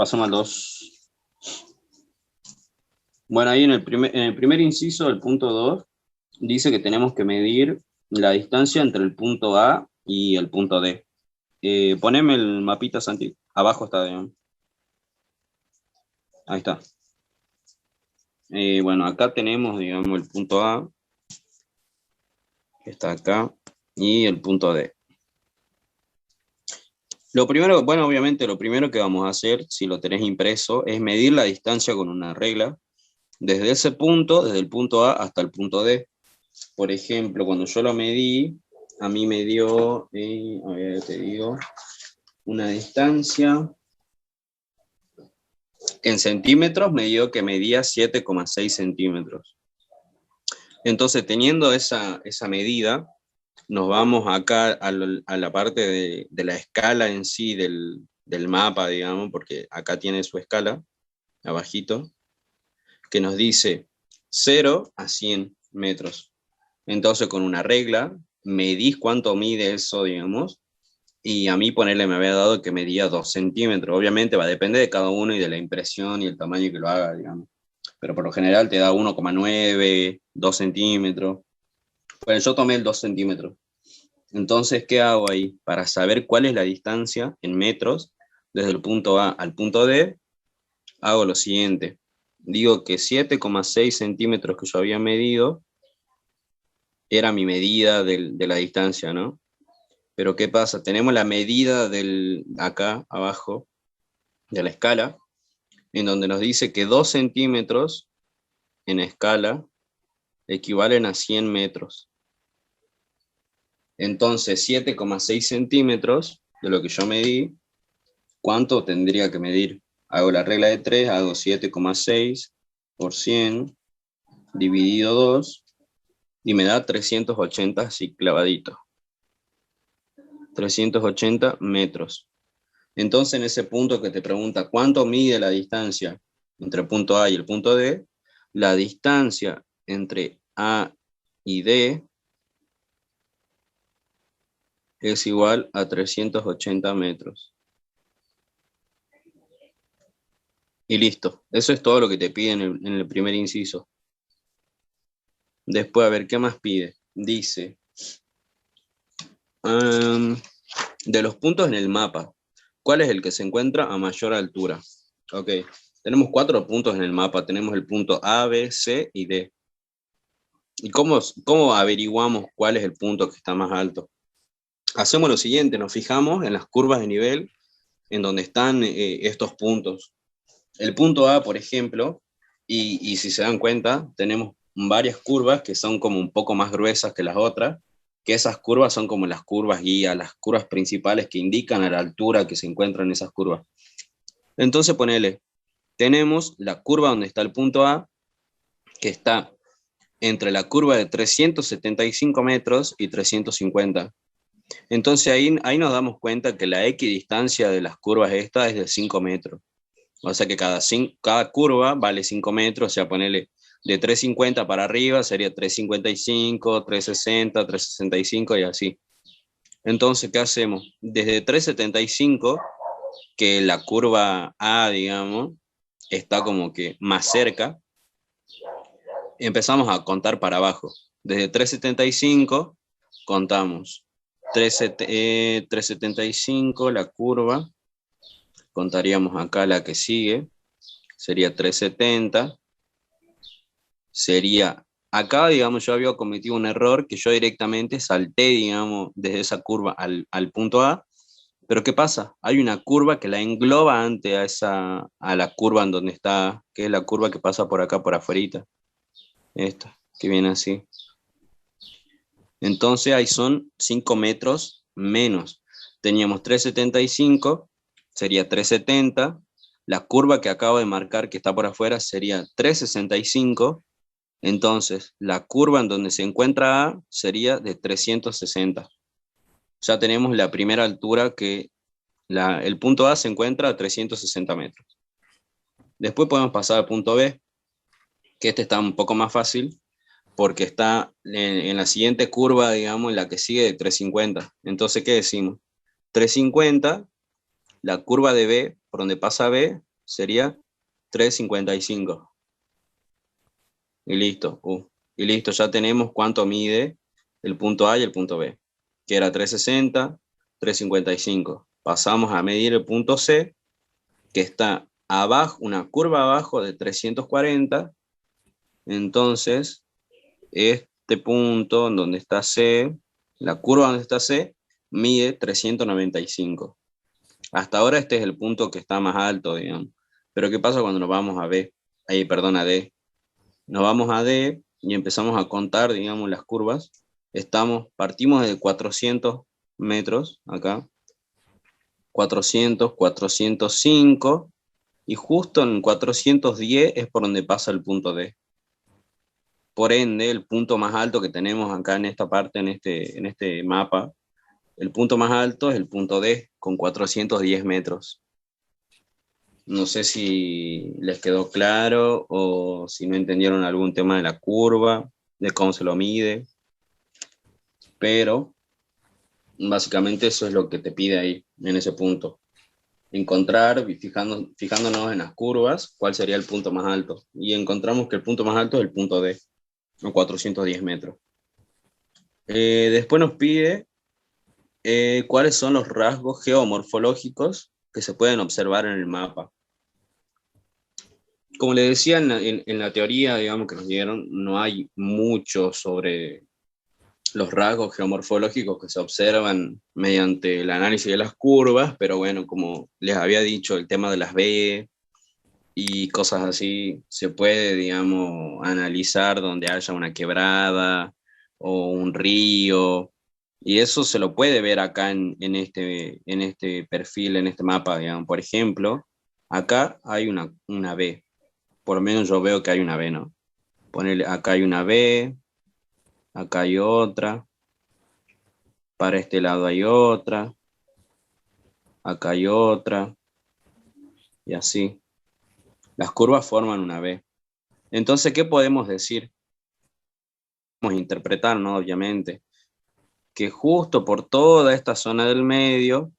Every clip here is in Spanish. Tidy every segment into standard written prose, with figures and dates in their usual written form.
Pasamos al 2. Bueno, ahí en el primer inciso del punto 2 dice que tenemos que medir la distancia entre el punto A y el punto D. Poneme el mapita, Santi. Abajo está, digamos. Ahí está. Bueno, acá tenemos, digamos, el punto A, que está acá, y el punto D. Lo primero, bueno, obviamente lo primero que vamos a hacer, si lo tenés impreso, es medir la distancia con una regla, desde ese punto, desde el punto A hasta el punto D. Por ejemplo, cuando yo lo medí, a mí me dio, a ver, te digo, una distancia en centímetros, me dio que medía 7,6 centímetros. Entonces, teniendo esa medida, nos vamos acá a la parte de la escala en sí del mapa, digamos, porque acá tiene su escala, abajito, que nos dice 0 a 100 metros. Entonces, con una regla, medís cuánto mide eso, digamos, y a mí ponerle me había dado que medía 2 centímetros. Obviamente va a depender de cada uno y de la impresión y el tamaño que lo haga, digamos. Pero por lo general te da 1,9, 2 centímetros. Bueno, yo tomé el 2 centímetros. Entonces, ¿qué hago ahí? Para saber cuál es la distancia en metros desde el punto A al punto D, hago lo siguiente. Digo que 7,6 centímetros que yo había medido era mi medida de la distancia, ¿no? Pero ¿qué pasa? Tenemos la medida acá abajo de la escala, en donde nos dice que 2 centímetros en escala equivalen a 100 metros. Entonces, 7,6 centímetros de lo que yo medí, ¿cuánto tendría que medir? Hago la regla de 3, hago 7,6 por 100 dividido 2 y me da 380 así clavadito. 380 metros. Entonces, en ese punto que te pregunta cuánto mide la distancia entre el punto A y el punto D, la distancia entre A y D es igual a 380 metros. Y listo. Eso es todo lo que te pide en el primer inciso. Después, a ver, ¿qué más pide? Dice, de los puntos en el mapa, ¿cuál es el que se encuentra a mayor altura? Ok, tenemos 4 puntos en el mapa. Tenemos el punto A, B, C y D. ¿Y cómo averiguamos cuál es el punto que está más alto? Hacemos lo siguiente, nos fijamos en las curvas de nivel en donde están estos puntos. El punto A, por ejemplo, y si se dan cuenta, tenemos varias curvas que son como un poco más gruesas que las otras, que esas curvas son como las curvas guía, las curvas principales que indican a la altura que se encuentran esas curvas. Entonces ponele, tenemos la curva donde está el punto A, que está entre la curva de 375 metros y 350. Entonces ahí nos damos cuenta que la equidistancia de las curvas estas es de 5 metros. O sea que cada curva vale 5 metros, o sea, ponerle de 350 para arriba sería 355, 360, 365 y así. Entonces, ¿qué hacemos? Desde 375, que la curva A, digamos, está como que más cerca, empezamos a contar para abajo. Desde 375 contamos 375, la curva, contaríamos acá la que sigue, sería 370, sería, acá digamos yo había cometido un error que yo directamente salté, digamos, desde esa curva al punto A, pero ¿qué pasa? Hay una curva que la engloba antes a la curva en donde está, que es la curva que pasa por acá por afuera, esta, que viene así. Entonces ahí son 5 metros menos. Teníamos 375, sería 370. La curva que acabo de marcar que está por afuera sería 365. Entonces la curva en donde se encuentra A sería de 360. Ya tenemos la primera altura que el punto A se encuentra a 360 metros. Después podemos pasar al punto B, que este está un poco más fácil, porque está en la siguiente curva, digamos, en la que sigue de 350. Entonces, ¿qué decimos? 350, la curva de B, por donde pasa B, sería 3,55. Y listo. Y listo, ya tenemos cuánto mide el punto A y el punto B, que era 3,60, 3,55. Pasamos a medir el punto C, que está abajo, una curva abajo de 340. Entonces, este punto donde está C, la curva donde está C, mide 395. Hasta ahora este es el punto que está más alto, digamos. Pero ¿qué pasa cuando nos vamos a B? Ahí, perdón, a D. Nos vamos a D y empezamos a contar, digamos, las curvas. Partimos de 400 metros, acá. 400, 405, y justo en 410 es por donde pasa el punto D. Por ende, el punto más alto que tenemos acá en esta parte, en este mapa, el punto más alto es el punto D, con 410 metros. No sé si les quedó claro o si no entendieron algún tema de la curva, de cómo se lo mide, pero básicamente eso es lo que te pide ahí, en ese punto. Encontrar, fijándonos en las curvas, cuál sería el punto más alto. Y encontramos que el punto más alto es el punto D, a 410 metros. Después nos pide cuáles son los rasgos geomorfológicos que se pueden observar en el mapa. Como le decía, en la teoría, digamos, que nos dieron, no hay mucho sobre los rasgos geomorfológicos que se observan mediante el análisis de las curvas, pero bueno, como les había dicho, el tema de las B y cosas así, se puede, digamos, analizar donde haya una quebrada o un río, y eso se lo puede ver acá en este perfil, en este mapa, digamos. Por ejemplo, acá hay una B, por lo menos yo veo que hay una B, ¿no? Ponele, acá hay una B, acá hay otra, para este lado hay otra, acá hay otra, y así. Las curvas forman una B. Entonces, ¿qué podemos decir? Podemos interpretar, ¿no? Obviamente, que justo por toda esta zona del medio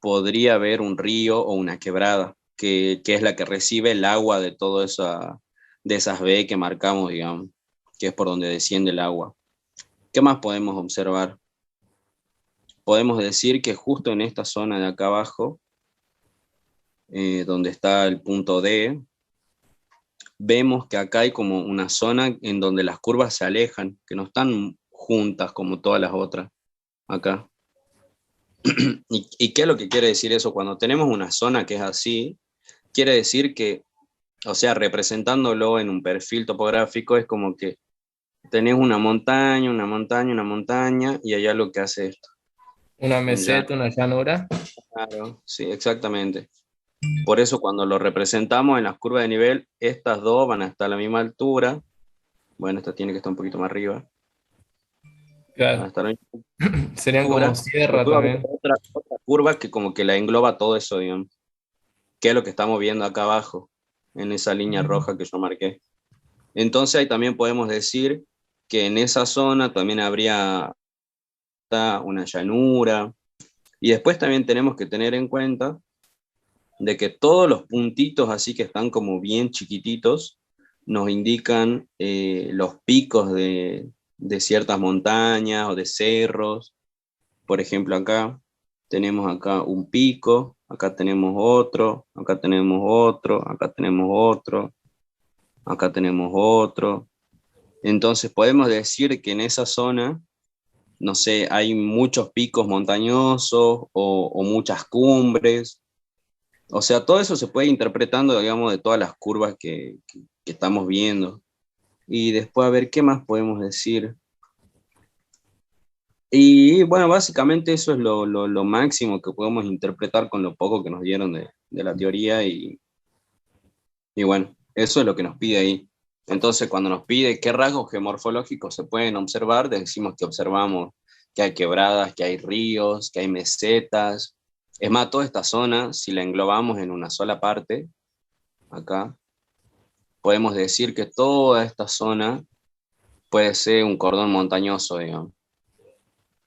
podría haber un río o una quebrada, que es la que recibe el agua de de esas B que marcamos, digamos, que es por donde desciende el agua. ¿Qué más podemos observar? Podemos decir que justo en esta zona de acá abajo, donde está el punto D, vemos que acá hay como una zona en donde las curvas se alejan, que no están juntas como todas las otras acá. ¿Y qué es lo que quiere decir eso? Cuando tenemos una zona que es así, quiere decir que, o sea, representándolo en un perfil topográfico, es como que tenés una montaña, una montaña, una montaña, y allá lo que hace esto. Una Ya, meseta, una llanura. claro, sí, exactamente. Por eso cuando lo representamos en las curvas de nivel, estas dos van a estar a la misma altura. Bueno, esta tiene que estar un poquito más arriba. Van a Claro. estar a la misma Serían como altura. sierra Después va a haber también. otra curva que como que la engloba todo eso, digamos. Que es lo que estamos viendo acá abajo, en esa línea roja que yo marqué. Entonces ahí también podemos decir que en esa zona también habría una llanura. Y después también tenemos que tener en cuenta de que todos los puntitos así que están como bien chiquititos nos indican los picos de ciertas montañas o de cerros. Por ejemplo, acá un pico, acá tenemos otro, acá tenemos otro, acá tenemos otro, acá tenemos otro. Entonces podemos decir que en esa zona, no sé, hay muchos picos montañosos o muchas cumbres. O sea, todo eso se puede ir interpretando, digamos, de todas las curvas que estamos viendo. Y después a ver qué más podemos decir. Y bueno, básicamente eso es lo máximo que podemos interpretar con lo poco que nos dieron de la teoría y bueno, eso es lo que nos pide ahí. Entonces, cuando nos pide qué rasgos geomorfológicos se pueden observar, decimos que observamos que hay quebradas, que hay ríos, que hay mesetas. Es más, toda esta zona, si la englobamos en una sola parte, acá, podemos decir que toda esta zona puede ser un cordón montañoso, digamos,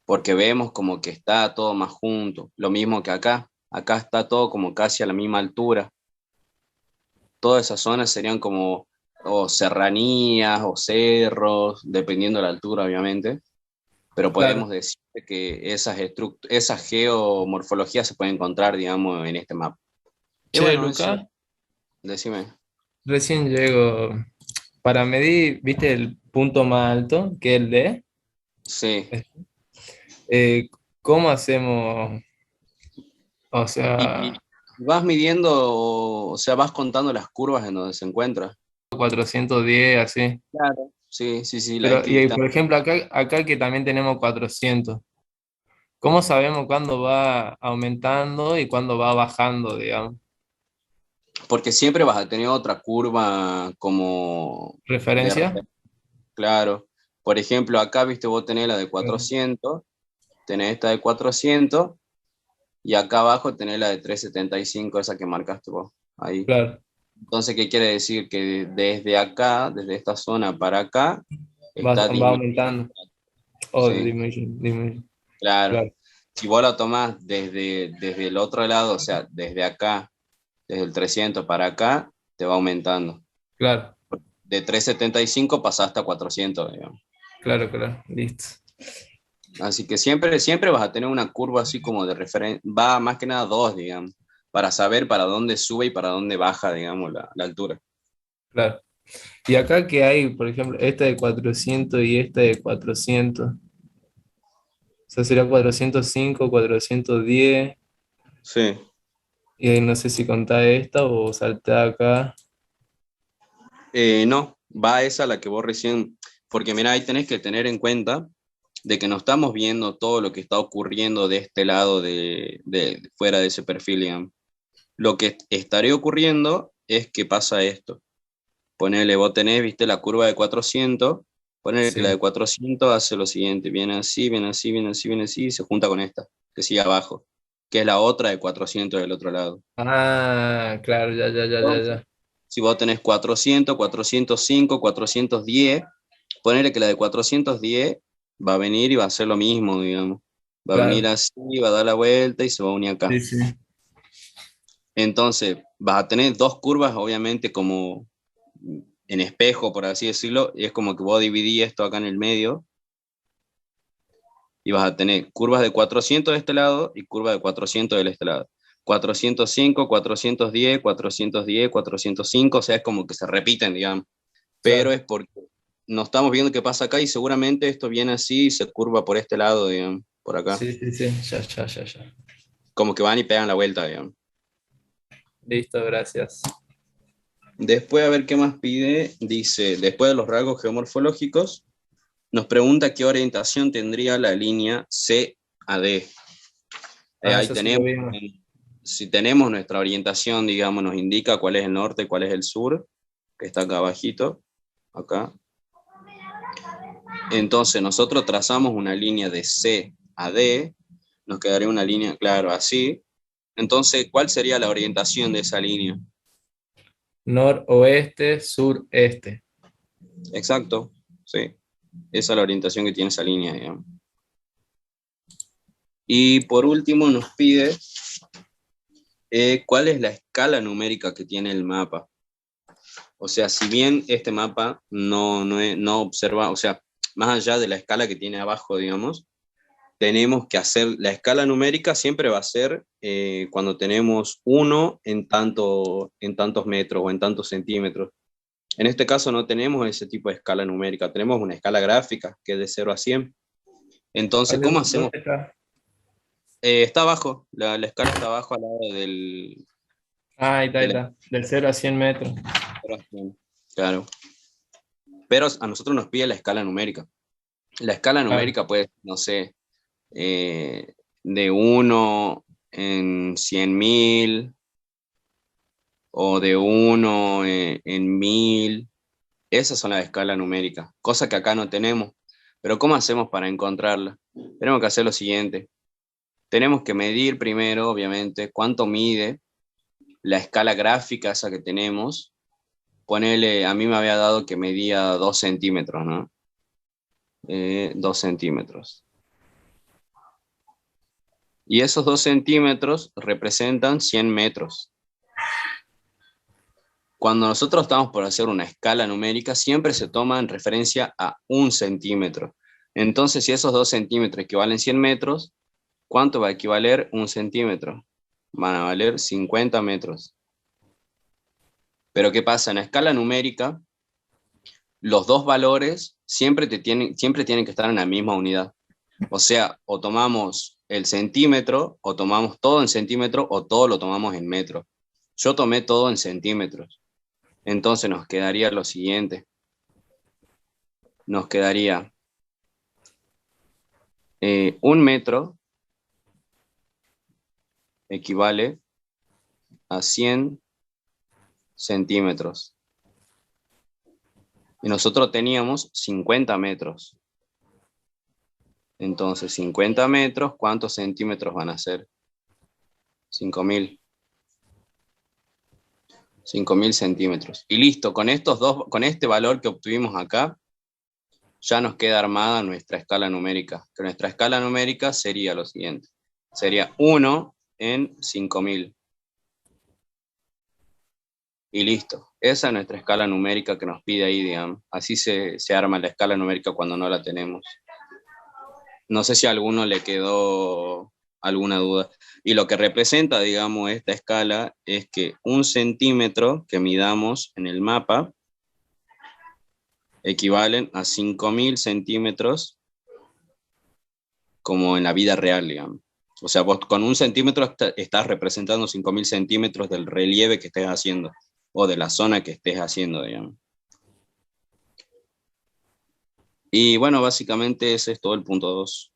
porque vemos como que está todo más junto, lo mismo que acá está todo como casi a la misma altura. todas esas zonas serían como o serranías o cerros, dependiendo de la altura, obviamente, pero Claro. podemos decir que esas geomorfologías se pueden encontrar, digamos, en este mapa. Y Che, bueno, eso, Luca, decime. recién llego. Para medir, ¿viste el punto más alto, que es el D? Sí. Eh, ¿Cómo hacemos? O Y sea, vas midiendo, o sea, vas contando las curvas en donde se encuentra. 410, así. Claro. Sí, sí, sí, la Pero, y equidistante. por ejemplo, acá que también tenemos 400. ¿Cómo sabemos cuándo va aumentando y cuándo va bajando, digamos? Porque siempre vas a tener otra curva como de ¿Referencia? referencia. Claro. Por ejemplo, acá, viste, vos tenés la de 400, tenés esta de 400, y acá abajo tenés la de 375, esa que marcaste vos, ahí. Claro, Entonces, ¿qué quiere decir? Que desde acá, desde esta zona para acá, está va disminuyendo. aumentando. Oh, Sí, disminuye. claro. Claro, Si vos la tomás desde el otro lado, o sea, desde acá, desde el 300 para acá, te va aumentando. claro, De 375 pasaste a 400, digamos. claro, listo. Así que siempre vas a tener una curva así como de referencia, va más que nada dos, digamos, para saber para dónde sube y para dónde baja, digamos, la altura. Claro. Y acá que hay, por ejemplo, esta de 400 y esta de 400. O sea, sería 405, 410. Sí. Y ahí no sé si contá esta o saltá acá. No, va esa la que vos recién, porque mira, ahí tenés que tener en cuenta de que no estamos viendo todo lo que está ocurriendo de este lado de fuera de ese perfil, digamos. Lo que estaría ocurriendo es que pasa esto. Ponele, vos tenés, viste, la curva de 400, ponele que la de Sí. 400 hace lo siguiente, viene así, viene así, viene así, viene así, y se junta con esta, que sigue abajo, que es la otra de 400 del otro lado. Ah, claro, Entonces, ya. si vos tenés 400, 405, 410, ponele que la de 410 va a venir y va a hacer lo mismo, digamos. Va a venir Claro, así, va a dar la vuelta y se va a unir acá. sí, sí. Entonces, vas a tener dos curvas, obviamente, como en espejo, por así decirlo, y es como que vos dividís esto acá en el medio y vas a tener curvas de 400 de este lado y curvas de 400 de este lado. 405, 410, 410, 405, o sea, es como que se repiten, digamos, pero Claro. es porque no estamos viendo qué pasa acá y seguramente esto viene así y se curva por este lado, digamos, por acá, Sí, sí, sí. Ya. como que van y pegan la vuelta, digamos. Listo, gracias. Después, a ver qué más pide, dice, después de los rasgos geomorfológicos, nos pregunta qué orientación tendría la línea CAD. Ah, Ahí eso sí lo tenemos, vimos. si tenemos nuestra orientación, digamos, nos indica cuál es el norte y cuál es el sur, que está acá abajito, acá. Entonces nosotros trazamos una línea de C a D, nos quedaría una línea, claro, así. Entonces, ¿cuál sería la orientación de esa línea? Noroeste, sureste. Exacto, sí. Esa es la orientación que tiene esa línea, digamos. Y por último nos pide cuál es la escala numérica que tiene el mapa. O sea, si bien este mapa no observa, o sea, más allá de la escala que tiene abajo, digamos, tenemos que hacer, la escala numérica siempre va a ser cuando tenemos uno en tantos metros o en tantos centímetros. En este caso no tenemos ese tipo de escala numérica, tenemos una escala gráfica que es de 0 a 100. Entonces, ¿cómo hacemos? ¿Dónde está? Está abajo, la escala está abajo al lado Ah, ahí de la está. Del 0 a 100 metros. escala. Claro, pero a nosotros nos pide la escala numérica. La escala Claro. numérica puede, no sé, eh, de 1 en 100.000 o de 1 en 1000. Esas son las escalas numéricas, cosa que acá no tenemos. Pero ¿cómo hacemos para encontrarla? Tenemos que hacer lo siguiente. Tenemos que medir primero, obviamente, cuánto mide la escala gráfica esa que tenemos. Ponele, a mí me había dado que medía 2 centímetros, ¿no? 2 centímetros. Y esos 2 centímetros representan 100 metros. Cuando nosotros estamos por hacer una escala numérica, siempre se toma en referencia a 1 centímetro. Entonces, si esos 2 centímetros equivalen 100 metros, ¿cuánto va a equivaler 1 centímetro? Van a valer 50 metros. Pero ¿qué pasa? En la escala numérica, los dos valores siempre tienen que estar en la misma unidad. O sea, o tomamos el centímetro, o tomamos todo en centímetros, o todo lo tomamos en metros. Yo tomé todo en centímetros. Entonces nos quedaría lo siguiente. Nos quedaría 1 metro equivale a 100 centímetros. Y nosotros teníamos 50 metros. Entonces, 50 metros, ¿cuántos centímetros van a ser? 5.000. 5.000 centímetros. Y listo, con este valor que obtuvimos acá, ya nos queda armada nuestra escala numérica. Que nuestra escala numérica sería lo siguiente. Sería 1 en 5.000. Y listo. Esa es nuestra escala numérica que nos pide ahí, digamos. Así se arma la escala numérica cuando no la tenemos. No sé si a alguno le quedó alguna duda. Y lo que representa, digamos, esta escala es que 1 centímetro que midamos en el mapa equivalen a 5.000 centímetros como en la vida real, digamos. O sea, vos con 1 centímetro estás representando 5.000 centímetros del relieve que estés haciendo o de la zona que estés haciendo, digamos. Y bueno, básicamente ese es todo el punto 2.